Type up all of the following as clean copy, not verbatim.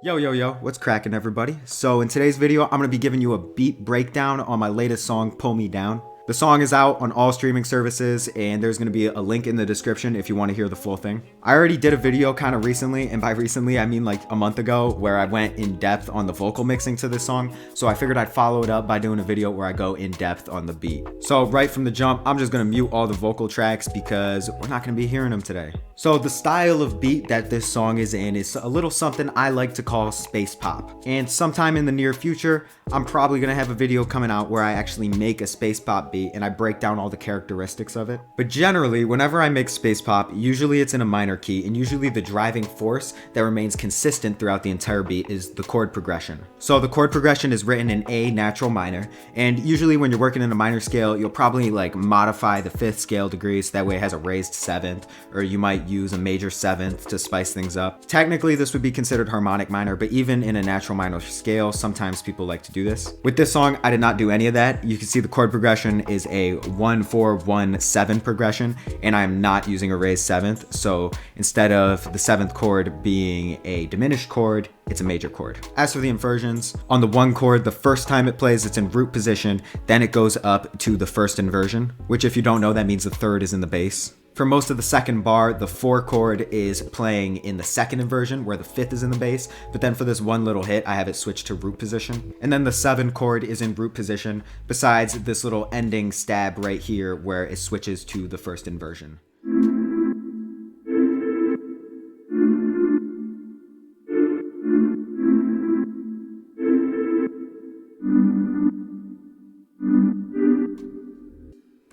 Yo, what's cracking, everybody? So in today's video, I'm going to be giving you a beat breakdown on my latest song, Pull Me Down. The song is out on all streaming services, and there's going to be a link in the description if you want to hear the full thing. I already did a video kind of recently, and by recently I mean like a month ago, where I went in depth on the vocal mixing to this song, so I figured I'd follow it up by doing a video where I go in depth on the beat. So right from the jump, I'm just going to mute all the vocal tracks because we're not going to be hearing them today. So the style of beat that this song is in is a little something I like to call space pop. And sometime in the near future, I'm probably going to have a video coming out where I actually make a space pop beat and I break down all the characteristics of it. But generally, whenever I make space pop, usually it's in a minor key, and usually the driving force that remains consistent throughout the entire beat is the chord progression. So the chord progression is written in A natural minor, and usually when you're working in a minor scale, you'll probably like modify the fifth scale degree so that way it has a raised seventh, or you might use a major seventh to spice things up. Technically, this would be considered harmonic minor, but even in a natural minor scale, sometimes people like to do this. With this song, I did not do any of that. You can see the chord progression is a 1-4-1-7 progression, and I'm not using a raised seventh. So instead of the seventh chord being a diminished chord, it's a major chord. As for the inversions, on the one chord, the first time it plays, it's in root position, then it goes up to the first inversion, which if you don't know, that means the third is in the bass. For most of the second bar, the 4 chord is playing in the second inversion where the 5th is in the bass, but then for this one little hit, I have it switched to root position. And then the 7 chord is in root position, besides this little ending stab right here where it switches to the first inversion.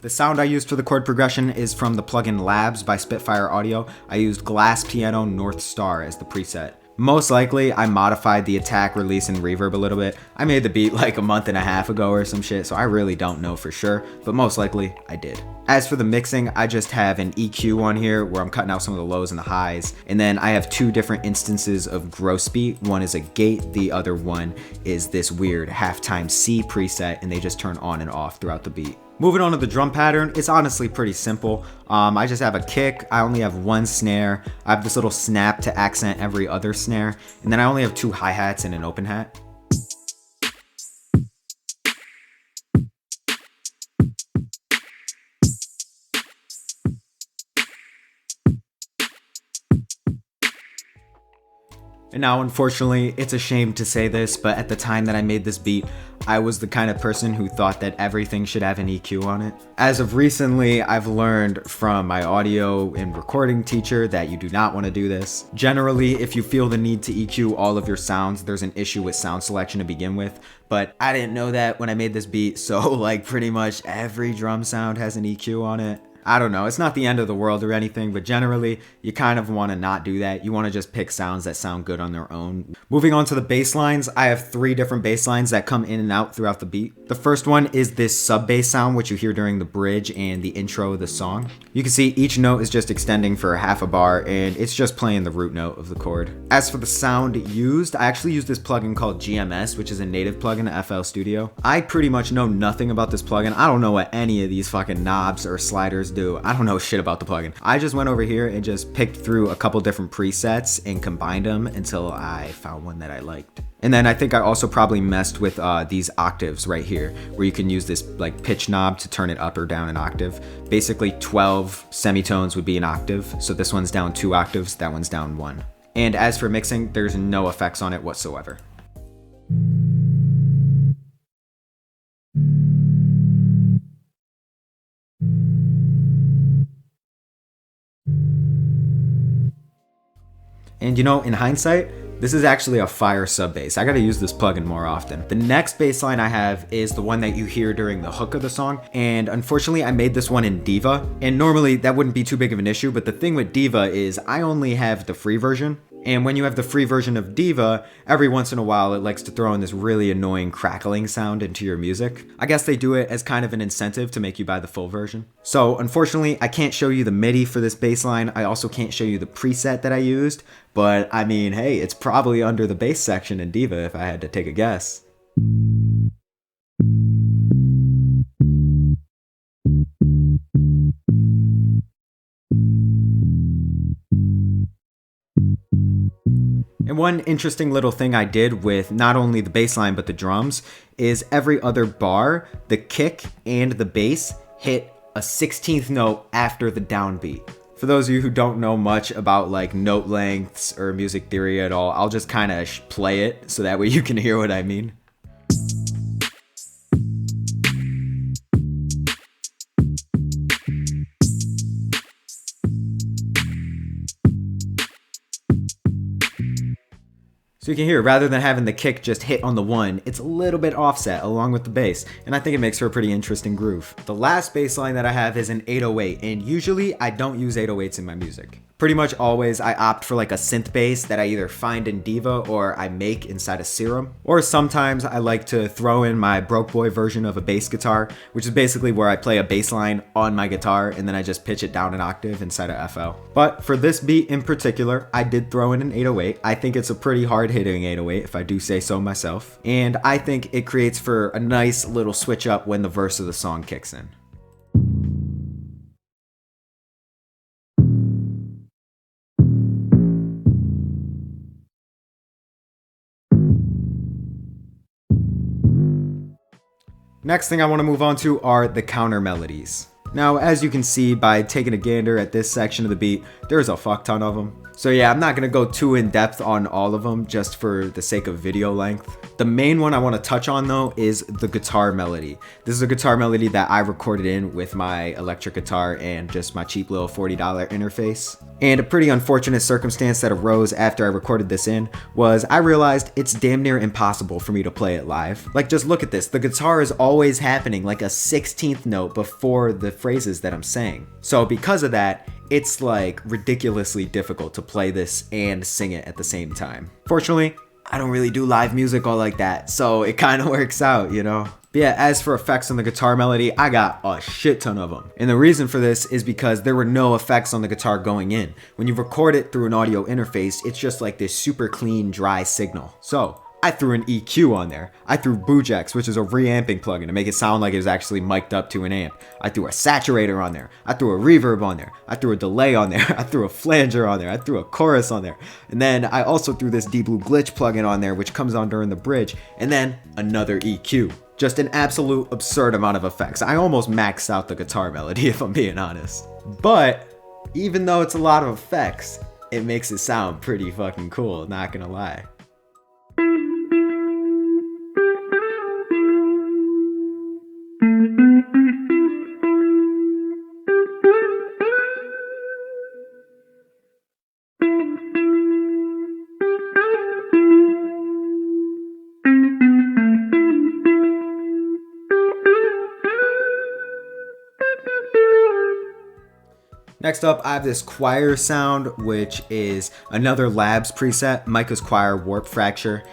The sound I used for the chord progression is from the plugin Labs by Spitfire Audio. I used Glass Piano North Star as the preset. Most likely, I modified the attack, release, and reverb a little bit. I made the beat like a month and a half ago or some shit, so I really don't know for sure, but most likely, I did. As for the mixing, I just have an EQ on here where I'm cutting out some of the lows and the highs, and then I have 2 different instances of gross beat. One is a gate, the other one is this weird halftime C preset, and they just turn on and off throughout the beat. Moving on to the drum pattern, it's honestly pretty simple. I just have a kick, I only have 1 snare, I have this little snap to accent every other snare, and then I only have 2 hi-hats and an open hat. And now, unfortunately, it's a shame to say this, but at the time that I made this beat, I was the kind of person who thought that everything should have an EQ on it. As of recently, I've learned from my audio and recording teacher that you do not want to do this. Generally, if you feel the need to EQ all of your sounds, there's an issue with sound selection to begin with, but I didn't know that when I made this beat, so like pretty much every drum sound has an EQ on it. I don't know, it's not the end of the world or anything, but generally, you kind of want to not do that. You want to just pick sounds that sound good on their own. Moving on to the bass lines, I have 3 different bass lines that come in and out throughout the beat. The first one is this sub bass sound, which you hear during the bridge and the intro of the song. You can see each note is just extending for half a bar, and it's just playing the root note of the chord. As for the sound used, I actually use this plugin called GMS, which is a native plugin to FL Studio. I pretty much know nothing about this plugin. I don't know what any of these fucking knobs or sliders do. I don't know shit about the plugin. I just went over here and just picked through a couple different presets and combined them until I found one that I liked. And then I think I also probably messed with these octaves right here, where you can use this like pitch knob to turn it up or down an octave. Basically 12 semitones would be an octave. So this one's down 2 octaves, that one's down 1. And as for mixing, there's no effects on it whatsoever. And you know, in hindsight, this is actually a fire sub bass. I gotta use this plugin more often. The next bass line I have is the one that you hear during the hook of the song. And unfortunately, I made this one in Diva. And normally that wouldn't be too big of an issue, but the thing with Diva is I only have the free version. And when you have the free version of Diva, every once in a while it likes to throw in this really annoying crackling sound into your music. I guess they do it as kind of an incentive to make you buy the full version. So unfortunately, I can't show you the MIDI for this bass line. I also can't show you the preset that I used, but I mean, hey, it's probably under the bass section in Diva if I had to take a guess. And one interesting little thing I did with not only the bass line but the drums is every other bar, the kick and the bass hit a 16th note after the downbeat. For those of you who don't know much about like note lengths or music theory at all, I'll just kind of play it so that way you can hear what I mean. So you can hear, rather than having the kick just hit on the one, it's a little bit offset along with the bass, and I think it makes for a pretty interesting groove. The last bass line that I have is an 808, and usually I don't use 808s in my music. Pretty much always I opt for like a synth bass that I either find in Diva or I make inside of Serum. Or sometimes I like to throw in my broke boy version of a bass guitar, which is basically where I play a bass line on my guitar and then I just pitch it down an octave inside of FL. But for this beat in particular, I did throw in an 808. I think it's a pretty hard hitting 808 if I do say so myself. And I think it creates for a nice little switch up when the verse of the song kicks in. Next thing I want to move on to are the counter melodies. Now, as you can see by taking a gander at this section of the beat, there's a fuck ton of them. So yeah, I'm not going to go too in depth on all of them just for the sake of video length. The main one I want to touch on though is the guitar melody. This is a guitar melody that I recorded in with my electric guitar and just my cheap little $40 interface. And a pretty unfortunate circumstance that arose after I recorded this in was I realized it's damn near impossible for me to play it live. Like, just look at this. The guitar is always happening like a 16th note before the phrases that I'm saying. So because of that, it's like ridiculously difficult to play this and sing it at the same time. Fortunately, I don't really do live music all like that, so it kind of works out, you know? But yeah, as for effects on the guitar melody, I got a shit ton of them. And the reason for this is because there were no effects on the guitar going in. When you record it through an audio interface, it's just like this super clean, dry signal. So I threw an EQ on there. I threw Boojax, which is a reamping plugin to make it sound like it was actually mic'd up to an amp. I threw a saturator on there. I threw a reverb on there. I threw a delay on there. I threw a flanger on there. I threw a chorus on there. And then I also threw this D-Blue glitch plugin on there, which comes on during the bridge. And then another EQ. Just an absolute absurd amount of effects. I almost maxed out the guitar melody, if I'm being honest. But even though it's a lot of effects, it makes it sound pretty fucking cool, not gonna lie. Next up, I have this choir sound, which is another Labs preset, Micah's Choir Warp Fracture,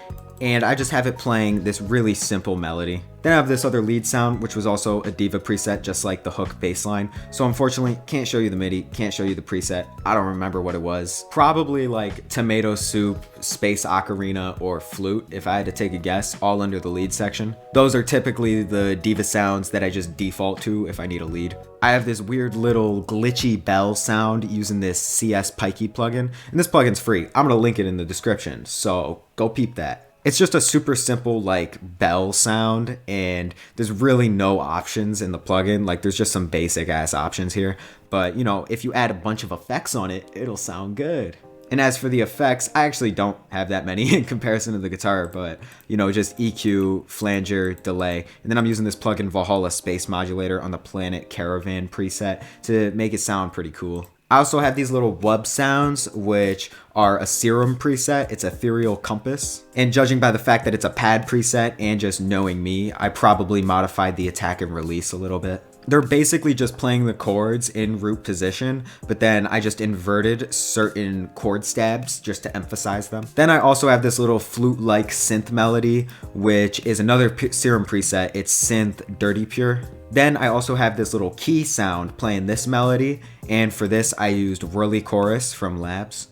and I just have it playing this really simple melody. Then I have this other lead sound, which was also a Diva preset, just like the hook bass line. So unfortunately, can't show you the MIDI, can't show you the preset. I don't remember what it was. Probably like Tomato Soup, Space Ocarina, or Flute, if I had to take a guess, all under the lead section. Those are typically the Diva sounds that I just default to if I need a lead. I have this weird little glitchy bell sound using this CS Piky plugin, and this plugin's free. I'm gonna link it in the description, so go peep that. It's just a super simple like bell sound, and there's really no options in the plugin. Like, there's just some basic ass options here, but you know, if you add a bunch of effects on it, it'll sound good. And as for the effects, I actually don't have that many in comparison to the guitar, but you know, just EQ, flanger, delay, and then I'm using this plugin Valhalla Space Modulator on the Planet Caravan preset to make it sound pretty cool. I also have these little wub sounds, which are a Serum preset. It's Ethereal Compass. And judging by the fact that it's a pad preset and just knowing me, I probably modified the attack and release a little bit. They're basically just playing the chords in root position, but then I just inverted certain chord stabs just to emphasize them. Then I also have this little flute-like synth melody, which is another Serum preset. It's synth Dirty Pure. Then I also have this little key sound playing this melody, and for this I used Whirly Chorus from Labs.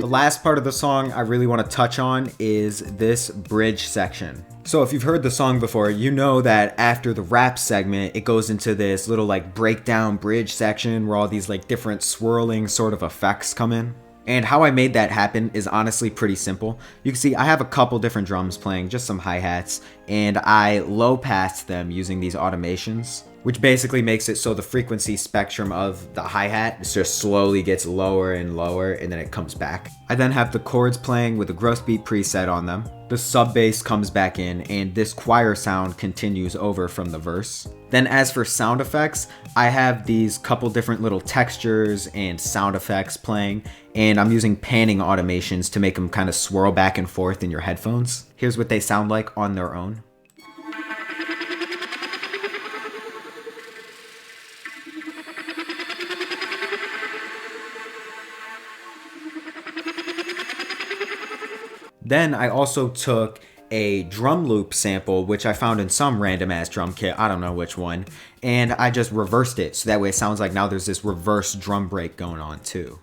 last part of the song I really want to touch on is this bridge section. So if you've heard the song before, you know that after the rap segment, it goes into this little like breakdown bridge section where all these like different swirling sort of effects come in. And how I made that happen is honestly pretty simple. You can see I have a couple different drums playing, just some hi-hats, and I low passed them using these automations, which basically makes it so the frequency spectrum of the hi-hat just slowly gets lower and lower, and then it comes back. I then have the chords playing with a gross beat preset on them. The sub bass comes back in, and this choir sound continues over from the verse. Then as for sound effects, I have these couple different little textures and sound effects playing, and I'm using panning automations to make them kind of swirl back and forth in your headphones. Here's what they sound like on their own. Then I also took a drum loop sample, which I found in some random ass drum kit, I don't know which one, and I just reversed it so that way it sounds like now there's this reverse drum break going on too.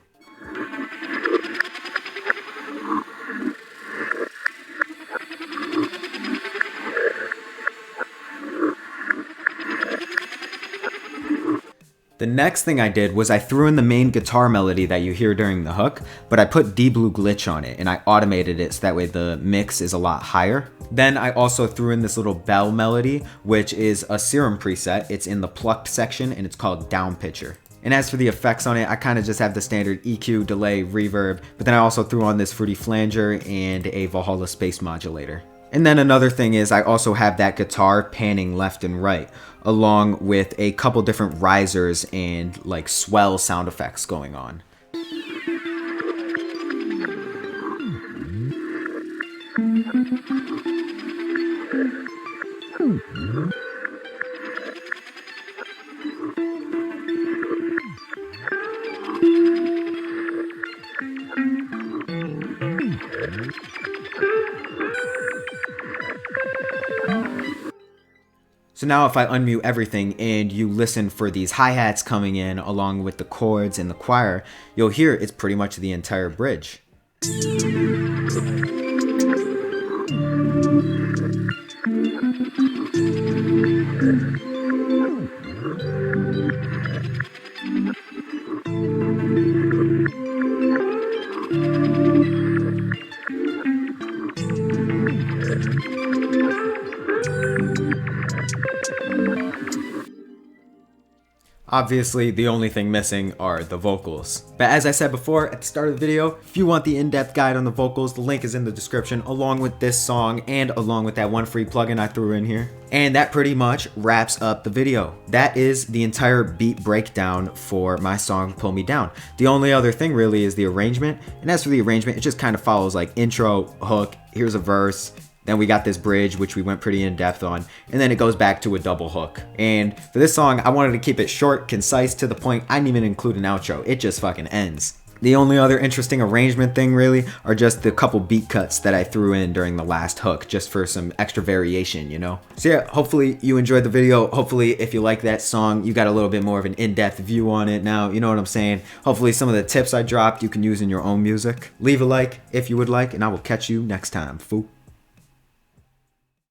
The next thing I did was I threw in the main guitar melody that you hear during the hook, but I put D-Blue Glitch on it and I automated it so that way the mix is a lot higher. Then I also threw in this little bell melody, which is a Serum preset. It's in the plucked section and it's called Down Pitcher. And as for the effects on it, I kind of just have the standard EQ, delay, reverb, but then I also threw on this Fruity Flanger and a Valhalla Space Modulator. And then another thing is I also have that guitar panning left and right, along with a couple different risers and like swell sound effects going on. So now if I unmute everything and you listen for these hi-hats coming in along with the chords and the choir, you'll hear it's pretty much the entire bridge. Obviously, the only thing missing are the vocals. But as I said before at the start of the video, if you want the in-depth guide on the vocals, the link is in the description along with this song and along with that one free plugin I threw in here. And that pretty much wraps up the video. That is the entire beat breakdown for my song Pull Me Down. The only other thing really is the arrangement. And as for the arrangement, it just kind of follows like intro, hook, here's a verse, then we got this bridge, which we went pretty in depth on, and then it goes back to a double hook. And for this song, I wanted to keep it short, concise, to the point. I didn't even include an outro. It just fucking ends. The only other interesting arrangement thing really are just the couple beat cuts that I threw in during the last hook, just for some extra variation, you know? So yeah, hopefully you enjoyed the video. Hopefully if you like that song, you got a little bit more of an in-depth view on it now, you know what I'm saying? Hopefully some of the tips I dropped you can use in your own music. Leave a like if you would like, and I will catch you next time, fool.